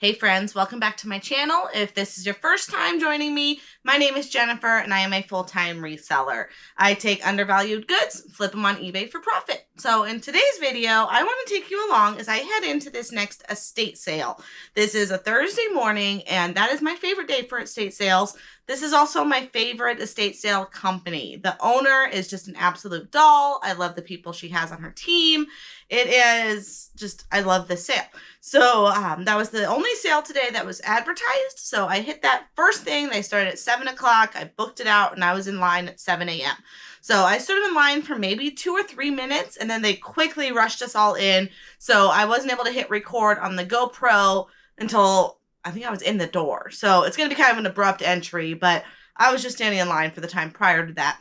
Hey friends, welcome back to my channel. If this is your first time joining me, my name is Jennifer and I am a full-time reseller. I take undervalued goods, flip them on eBay for profit. So in today's video, I want to take you along as I head into this next estate sale. This is a Thursday morning and that is my favorite day for estate sales. This is also my favorite estate sale company. The owner is just an absolute doll. I love the people she has on her team. It is just, I love this sale. So that was the only sale today that was advertised. So I hit that first thing. They started at 7 o'clock. I booked it out and I was in line at 7 a.m. So I stood in line for maybe 2 or 3 minutes and then they quickly rushed us all in. So I wasn't able to hit record on the GoPro until I think I was in the door. So it's going to be kind of an abrupt entry, but I was just standing in line for the time prior to that.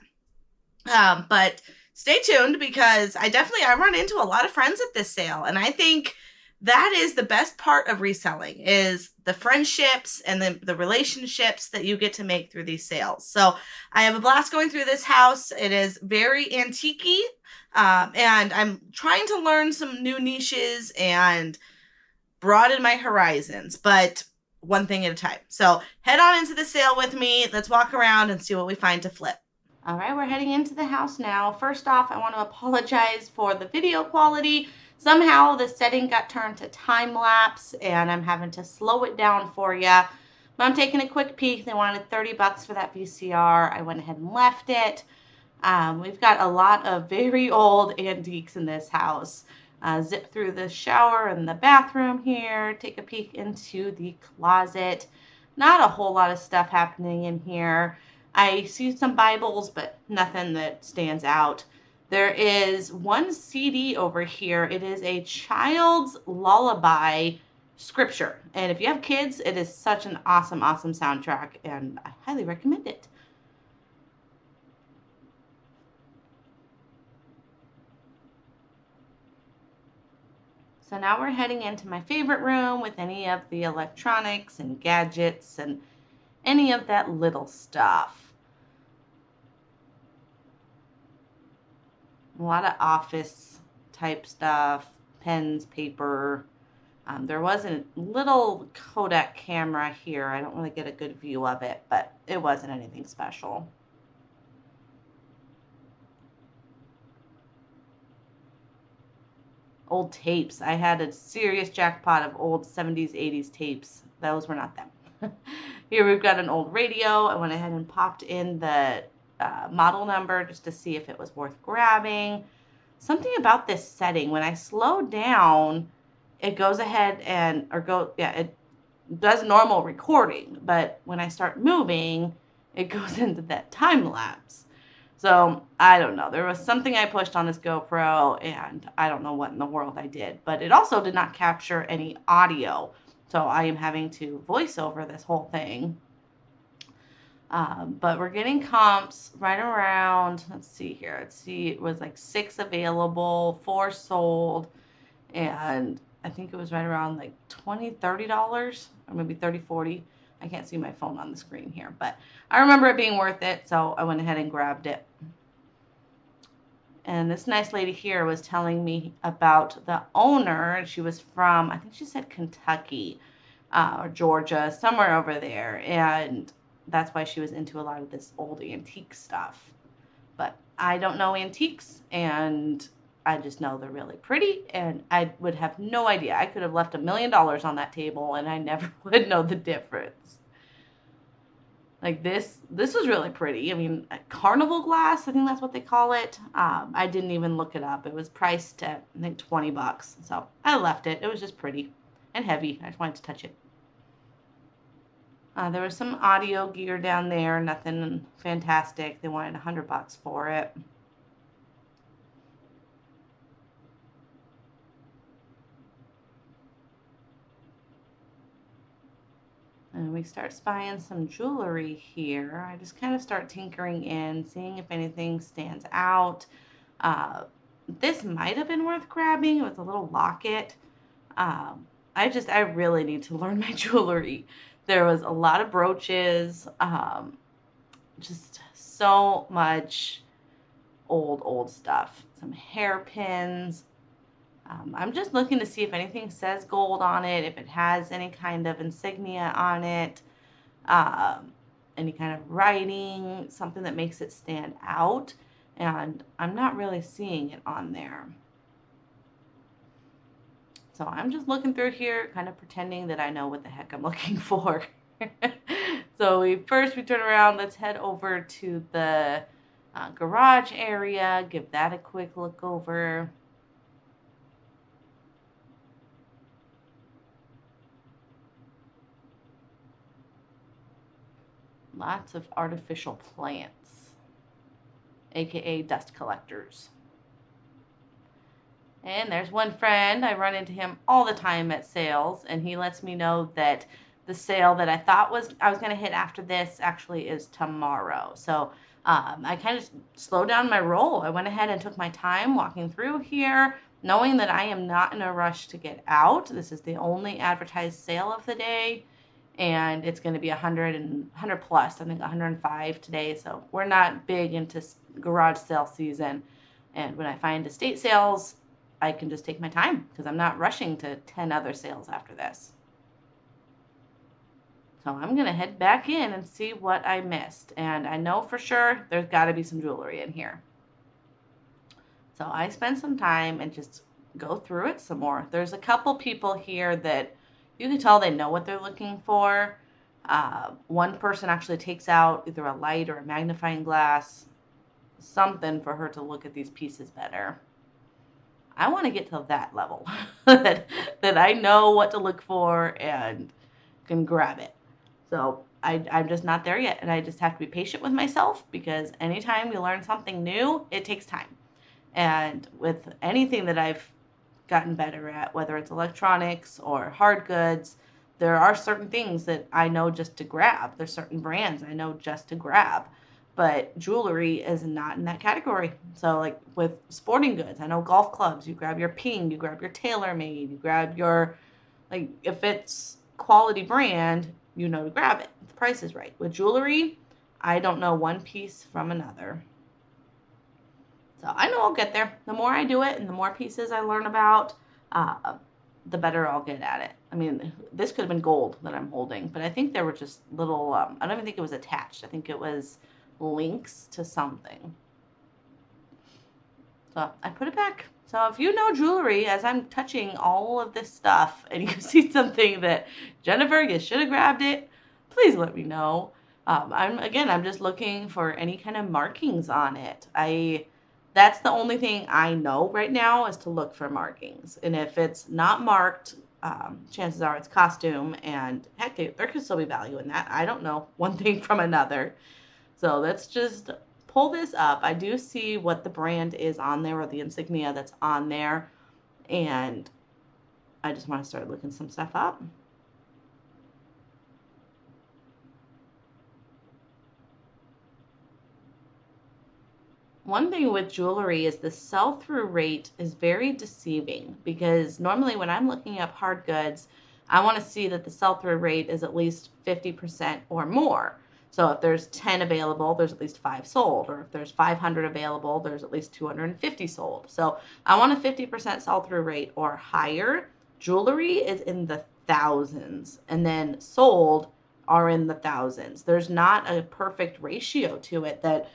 But stay tuned because I run into a lot of friends at this sale, and I think that is the best part of reselling is the friendships and the relationships that you get to make through these sales. So I have a blast going through this house. It is very antique-y, and I'm trying to learn some new niches and broaden my horizons, but one thing at a time. So head on into the sale with me. Let's walk around and see what we find to flip. All right, we're heading into the house now. First off, I want to apologize for the video quality. Somehow the setting got turned to time lapse and I'm having to slow it down for you. But I'm taking a quick peek. They wanted $30 for that VCR. I went ahead and left it. We've got a lot of very old antiques in this house. Zip through the shower and the bathroom here. Take a peek into the closet. Not a whole lot of stuff happening in here. I see some Bibles, but nothing that stands out. There is one CD over here. It is a child's lullaby scripture. And if you have kids, it is such an awesome, awesome soundtrack, and I highly recommend it. So now we're heading into my favorite room with any of the electronics and gadgets and any of that little stuff. A lot of office type stuff, pens, paper. There was a little Kodak camera here. I don't really get a good view of it, but it wasn't anything special. Old tapes. I had a serious jackpot of old 70s, 80s tapes. Those were not them. Here we've got an old radio. I went ahead and popped in the model number just to see if it was worth grabbing. Something about this setting, when I slow down, it goes ahead and, it does normal recording, but when I start moving, it goes into that time lapse. So I don't know. There was something I pushed on this GoPro, and I don't know what in the world I did. But it also did not capture any audio. So I am having to voice over this whole thing. But we're getting comps right around, let's see here. Let's see, it was like 6 available, 4 sold. And I think it was right around like $20, $30, or maybe 30, 40. I can't see my phone on the screen here, but I remember it being worth it, so I went ahead and grabbed it. And this nice lady here was telling me about the owner. She was from, I think she said Kentucky or Georgia, somewhere over there. And that's why she was into a lot of this old antique stuff. But I don't know antiques, and I just know they're really pretty, and I would have no idea. I could have left $1 million on that table, and I never would know the difference. Like this was really pretty. I mean, carnival glass, I think that's what they call it. I didn't even look it up. It was priced at, I think, $20. So I left it. It was just pretty and heavy. I just wanted to touch it. There was some audio gear down there. Nothing fantastic. They wanted $100 for it. And we start spying some jewelry here. I just kind of start tinkering in, seeing if anything stands out. This might have been worth grabbing. It was a little locket. I really need to learn my jewelry. There was a lot of brooches, just so much old stuff. Some hairpins, I'm just looking to see if anything says gold on it, if it has any kind of insignia on it, any kind of writing, something that makes it stand out. And I'm not really seeing it on there. So I'm just looking through here, kind of pretending that I know what the heck I'm looking for. So we turn around. Let's head over to the garage area, give that a quick look over. Lots of artificial plants, aka dust collectors. And there's one friend, I run into him all the time at sales, and he lets me know that the sale that I thought I was going to hit after this actually is tomorrow. So I kind of slowed down my roll. I went ahead and took my time walking through here, knowing that I am not in a rush to get out. This is the only advertised sale of the day, and it's going to be 100 plus, I think 105 today. So we're not big into garage sale season. And when I find estate sales, I can just take my time because I'm not rushing to 10 other sales after this. So I'm going to head back in and see what I missed. And I know for sure there's got to be some jewelry in here. So I spend some time and just go through it some more. There's a couple people here that you can tell they know what they're looking for. One person actually takes out either a light or a magnifying glass, something for her to look at these pieces better. I want to get to that level that I know what to look for and can grab it. So I'm just not there yet. And I just have to be patient with myself because anytime you learn something new, it takes time. And with anything that I've gotten better at, whether it's electronics or hard goods, there are certain things that I know just to grab. There's certain brands I know just to grab. But jewelry is not in that category. So like with sporting goods, I know golf clubs, you grab your Ping, you grab your TaylorMade, you grab your, like if it's quality brand, you know to grab it. The price is right. With jewelry, I don't know one piece from another. So I know I'll get there. The more I do it and the more pieces I learn about, the better I'll get at it. I mean, this could have been gold that I'm holding, but I think there were just little, I don't even think it was attached. I think it was links to something. So I put it back. So if you know jewelry, as I'm touching all of this stuff and you see something that, Jennifer, you should have grabbed it, please let me know. I'm just looking for any kind of markings on it. That's the only thing I know right now is to look for markings. And if it's not marked, chances are it's costume, and heck, there could still be value in that. I don't know one thing from another. So let's just pull this up. I do see what the brand is on there or the insignia that's on there. And I just want to start looking some stuff up. One thing with jewelry is the sell-through rate is very deceiving because normally when I'm looking up hard goods, I want to see that the sell-through rate is at least 50% or more. So if there's 10 available, there's at least 5 sold. Or if there's 500 available, there's at least 250 sold. So I want a 50% sell-through rate or higher. Jewelry is in the thousands, and then sold are in the thousands. There's not a perfect ratio to it that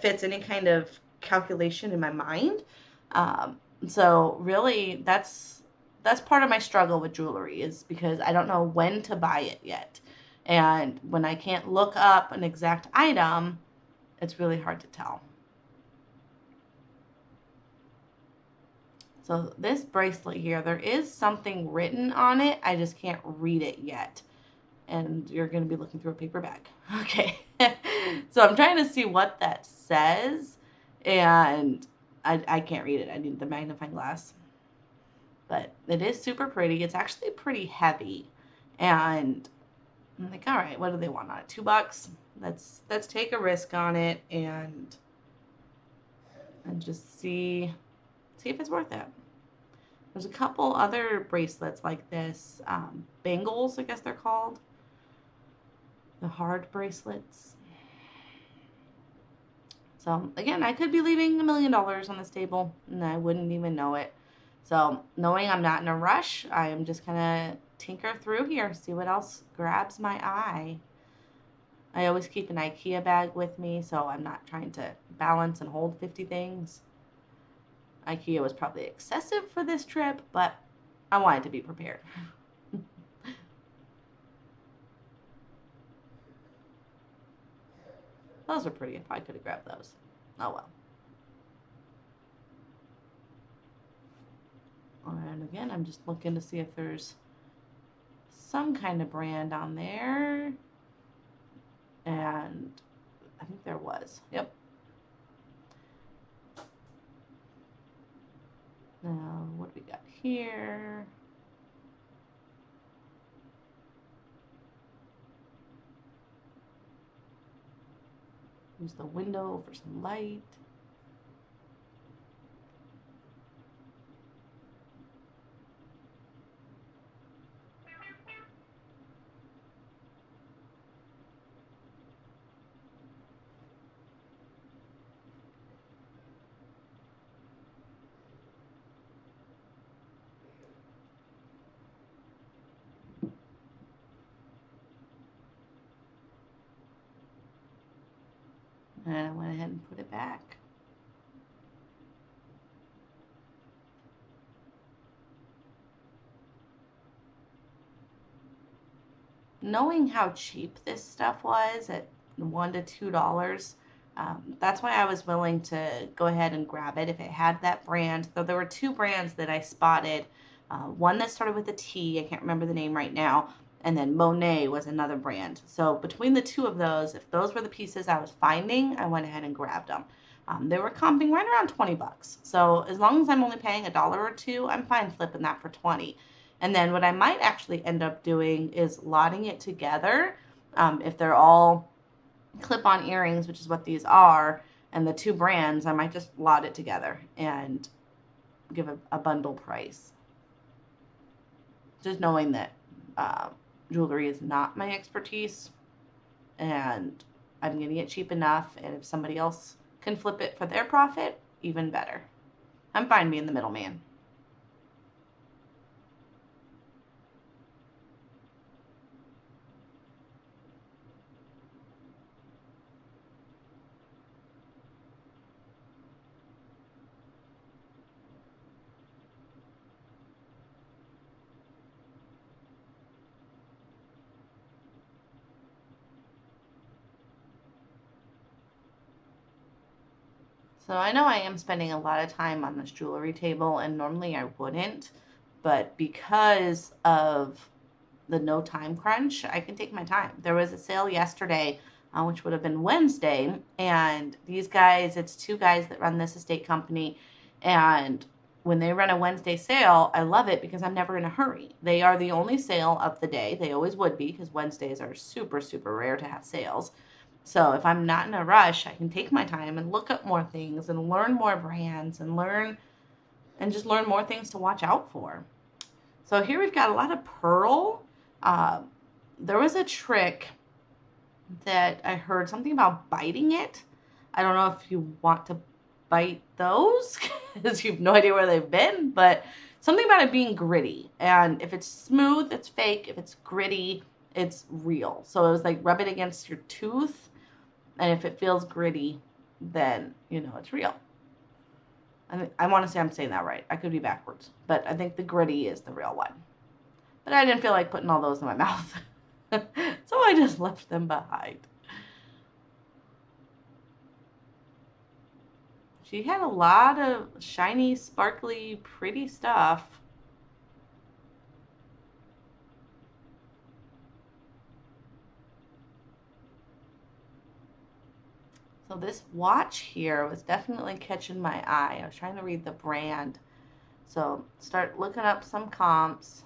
fits any kind of calculation in my mind. So really that's part of my struggle with jewelry is because I don't know when to buy it yet. And when I can't look up an exact item, it's really hard to tell. So this bracelet here, there is something written on it. I just can't read it yet. And you're going to be looking through a paper bag. Okay. So I'm trying to see what that says. And I can't read it. I need the magnifying glass. But it is super pretty. It's actually pretty heavy. And I'm like, all right, what do they want on it? $2? Let's take a risk on it and just see if it's worth it. There's a couple other bracelets like this. Bangles, I guess they're called. The hard bracelets. So again, I could be leaving $1 million on this table and I wouldn't even know it. So knowing I'm not in a rush, I am just going to tinker through here, see what else grabs my eye. I always keep an IKEA bag with me, so I'm not trying to balance and hold 50 things. IKEA was probably excessive for this trip, but I wanted to be prepared. Those are pretty. I could have grabbed those. Oh well. And again, I'm just looking to see if there's some kind of brand on there. And I think there was. Yep. Now, what do we got here? Use the window for some light. And I went ahead and put it back. Knowing how cheap this stuff was at $1 to $2, that's why I was willing to go ahead and grab it if it had that brand. So there were two brands that I spotted. One that started with a T, I can't remember the name right now, and then Monet was another brand. So between the two of those, if those were the pieces I was finding, I went ahead and grabbed them. They were comping right around 20 bucks. So as long as I'm only paying $1 or $2, I'm fine flipping that for 20. And then what I might actually end up doing is lotting it together. If they're all clip-on earrings, which is what these are, and the two brands, I might just lot it together and give a bundle price. Just knowing that jewelry is not my expertise, and I'm getting it cheap enough, and if somebody else can flip it for their profit, even better. I'm fine being the middleman. So I know I am spending a lot of time on this jewelry table, and normally I wouldn't, but because of the no time crunch, I can take my time. There was a sale yesterday, which would have been Wednesday, and these guys, it's two guys that run this estate company, and when they run a Wednesday sale, I love it because I'm never in a hurry. They are the only sale of the day. They always would be because Wednesdays are super, super rare to have sales. So if I'm not in a rush, I can take my time and look up more things and learn more brands and just learn more things to watch out for. So here we've got a lot of pearl. Uh, there was a trick that I heard something about biting it. I don't know if you want to bite those because you have no idea where they've been, but something about it being gritty. And if it's smooth, it's fake. If it's gritty, it's real. So it was like rub it against your tooth, and if it feels gritty, then you know it's real. I want to say I'm saying that right. I could be backwards, but I think the gritty is the real one. But I didn't feel like putting all those in my mouth. So I just left them behind. She had a lot of shiny, sparkly, pretty stuff. So this watch here was definitely catching my eye. I was trying to read the brand. So start looking up some comps.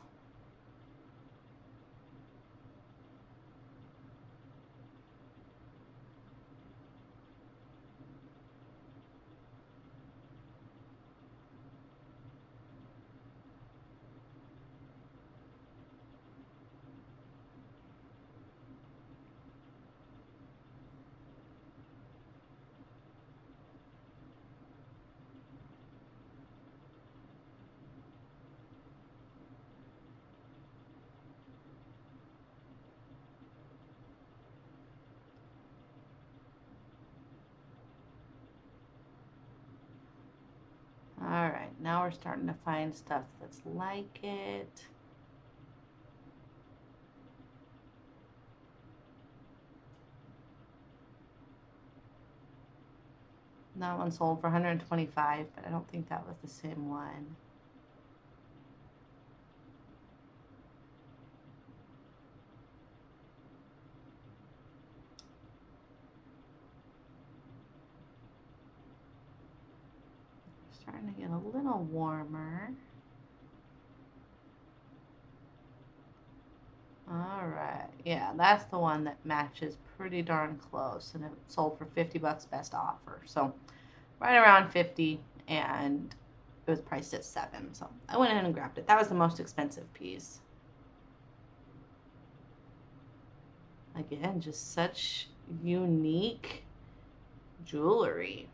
we're starting to find stuff that's like it. That one sold for $125, but I don't think that was the same one. Starting to get a little warmer. All right, yeah, that's the one that matches pretty darn close, and it sold for $50 best offer. So right around 50, and it was priced at $7. So I went ahead and grabbed it. That was the most expensive piece. Again, just such unique jewelry.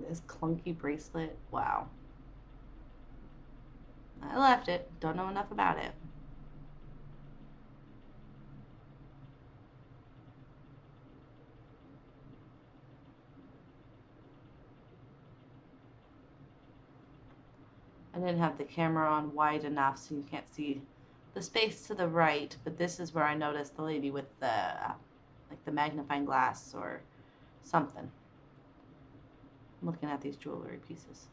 This clunky bracelet, wow. I left it. Don't know enough about it. I didn't have the camera on wide enough so you can't see the space to the right, but this is where I noticed the lady with the like the magnifying glass or something. I'm looking at these jewelry pieces.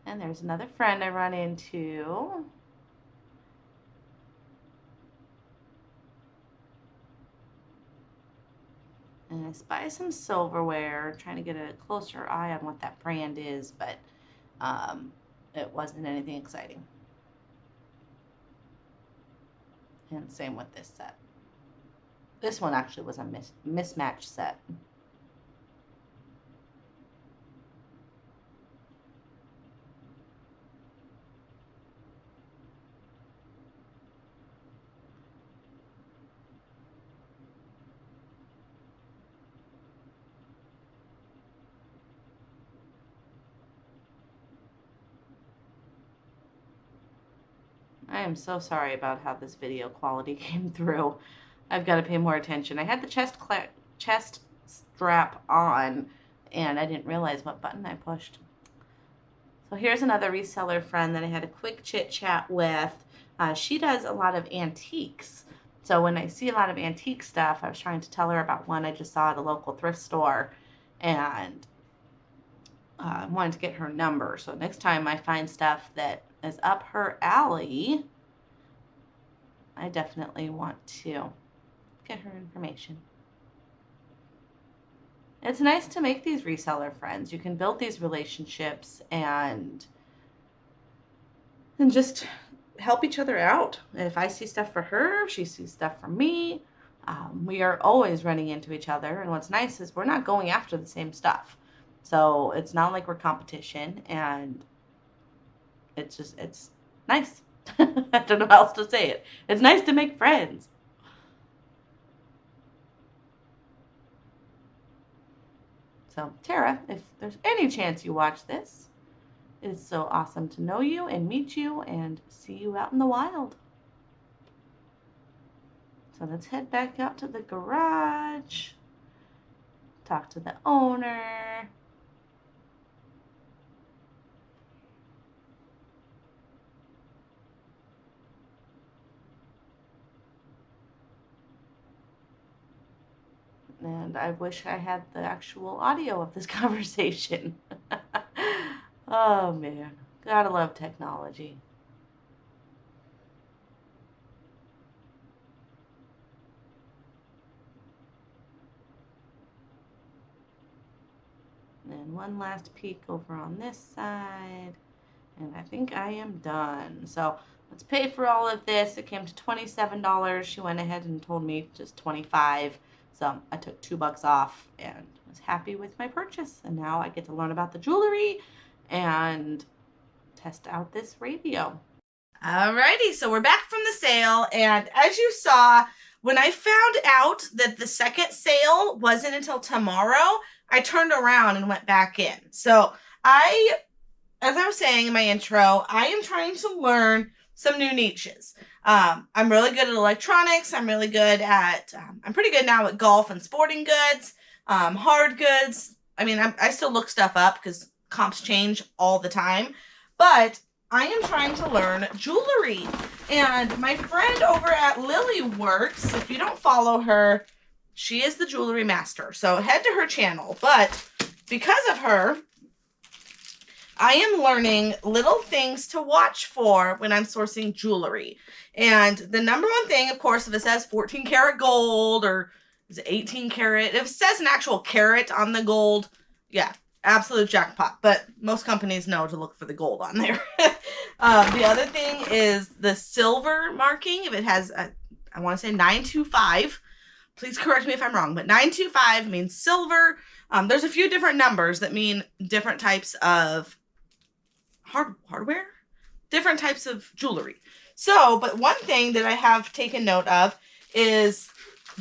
And there's another friend I run into. And I spy some silverware, trying to get a closer eye on what that brand is, but it wasn't anything exciting. And same with this set. This one actually was a mismatch set. I am so sorry about how this video quality came through. I've got to pay more attention. I had the chest strap on, and I didn't realize what button I pushed. So here's another reseller friend that I had a quick chit chat with. She does a lot of antiques. So when I see a lot of antique stuff, I was trying to tell her about one I just saw at a local thrift store, and wanted to get her number. So next time I find stuff that is up her alley, I definitely want to get her information. It's nice to make these reseller friends. You can build these relationships and just help each other out. If I see stuff for her, she sees stuff for me. We are always running into each other. And what's nice is we're not going after the same stuff. So it's not like we're competition, and it's nice. I don't know how else to say it. It's nice to make friends. So, Tara, if there's any chance you watch this, it is so awesome to know you and meet you and see you out in the wild. So let's head back out to the garage, talk to the owner. And I wish I had the actual audio of this conversation. Oh man, gotta love technology. And one last peek over on this side. And I think I am done. So let's pay for all of this. It came to $27. She went ahead and told me just 25. So I took $2 off and was happy with my purchase. And now I get to learn about the jewelry and test out this radio. Alrighty, so we're back from the sale. And as you saw, when I found out that the second sale wasn't until tomorrow, I turned around and went back in. So as I was saying in my intro, I am trying to learn some new niches. I'm really good at electronics. I'm really good at, I'm pretty good now at golf and sporting goods, hard goods. I mean, I still look stuff up because comps change all the time, but I am trying to learn jewelry. And my friend over at Lily Works, if you don't follow her, she is the jewelry master. So head to her channel. But because of her, I am learning little things to watch for when I'm sourcing jewelry. And the number one thing, of course, if it says 14 karat gold or is it 18 karat, if it says an actual carat on the gold, yeah, absolute jackpot. But most companies know to look for the gold on there. The other thing is the silver marking. If it has, I want to say 925, please correct me if I'm wrong, but 925 means silver. There's a few different numbers that mean different types of hardware, different types of jewelry. So, but one thing that I have taken note of is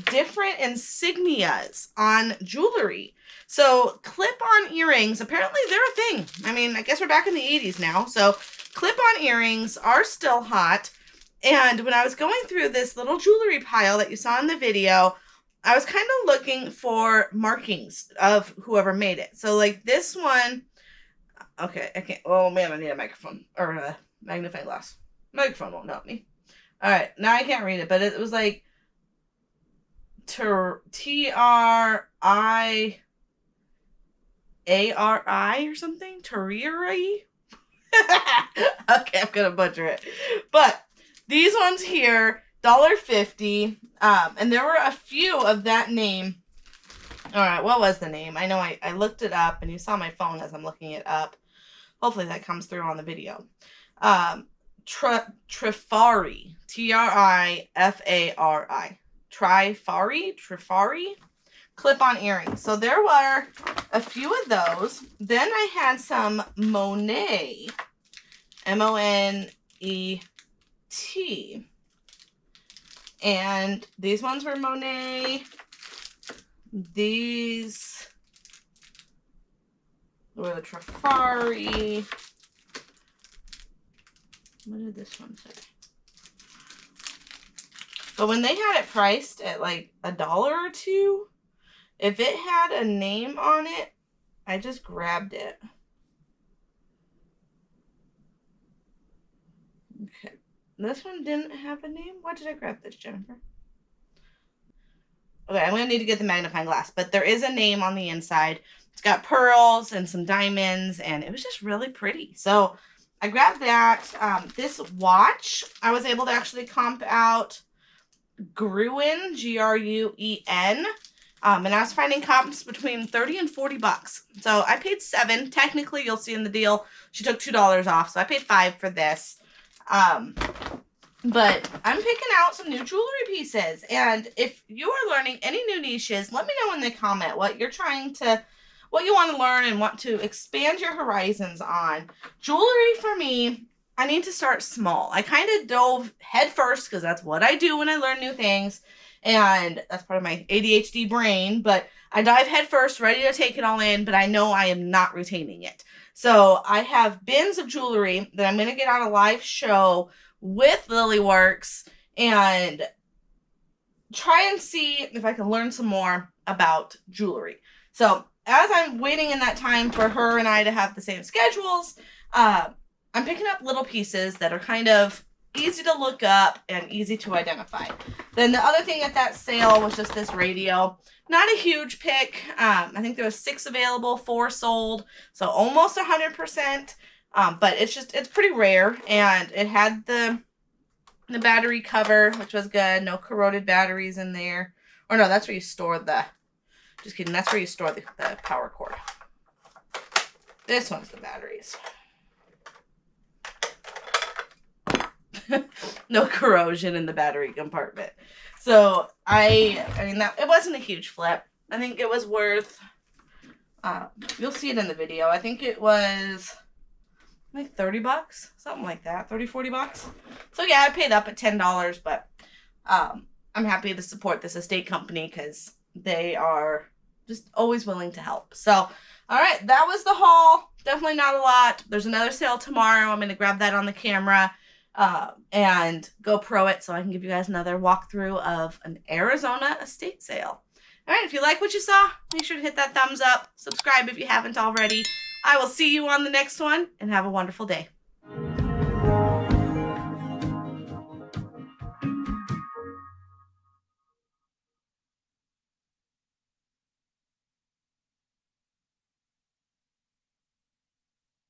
different insignias on jewelry. So clip-on earrings, apparently they're a thing. I mean, I guess we're back in the 80s now. So clip-on earrings are still hot. And when I was going through this little jewelry pile that you saw in the video, I was kind of looking for markings of whoever made it. So like this one, okay, I can't, oh man, I need a microphone or a magnifying glass. Microphone won't help me. All right, now I can't read it, but it was like T-R-I-A-R-I or something? Teriyari? Okay, I'm gonna butcher it. But these ones here, $1.50. And there were a few of that name. All right, what was the name? I know I looked it up, and you saw my phone as I'm looking it up. Hopefully that comes through on the video. Trifari. T-R-I-F-A-R-I. Trifari? Clip-on earrings. So there were a few of those. Then I had some Monet. M-O-N-E-T. And these ones were Monet. These were the Trifari. What did this one say? But when they had it priced at like $1 or $2, if it had a name on it, I just grabbed it. Okay. This one didn't have a name. Why did I grab this, Jennifer? Okay, I'm going to need to get the magnifying glass, but there is a name on the inside. It's got pearls and some diamonds, and it was just really pretty. So I grabbed that. This watch, I was able to actually comp out Gruen, G-R-U-E-N. And I was finding comps between 30 and 40 bucks. So I paid $7. Technically, you'll see in the deal, she took $2 off. So I paid $5 for this. But I'm picking out some new jewelry pieces. And if you are learning any new niches, let me know in the comment what you're what you want to learn and want to expand your horizons on. Jewelry for me, I need to start small. I kind of dove head first because that's what I do when I learn new things. And that's part of my ADHD brain. But I dive head first, ready to take it all in, but I know I am not retaining it. So I have bins of jewelry that I'm going to get on a live show with Lily Works and try and see if I can learn some more about jewelry. So as I'm waiting in that time for her and I to have the same schedules, I'm picking up little pieces that are kind of easy to look up and easy to identify. Then the other thing at that sale was just this radio. Not a huge pick. I think there was 6 available, 4 sold, so almost 100%. But it's pretty rare, and it had the battery cover, which was good. No corroded batteries in there. Or no, that's where you store just kidding, that's where you store the power cord. This one's the batteries. No corrosion in the battery compartment. So I mean, it wasn't a huge flip. I think it was worth, you'll see it in the video. I think it was like 30 bucks, something like that, 30, 40 bucks. So yeah, I paid up at $10, but I'm happy to support this estate company because they are just always willing to help. So, all right, that was the haul. Definitely not a lot. There's another sale tomorrow. I'm going to grab that on the camera and GoPro it so I can give you guys another walkthrough of an Arizona estate sale. All right, if you like what you saw, make sure to hit that thumbs up, subscribe if you haven't already. I will see you on the next one, and have a wonderful day.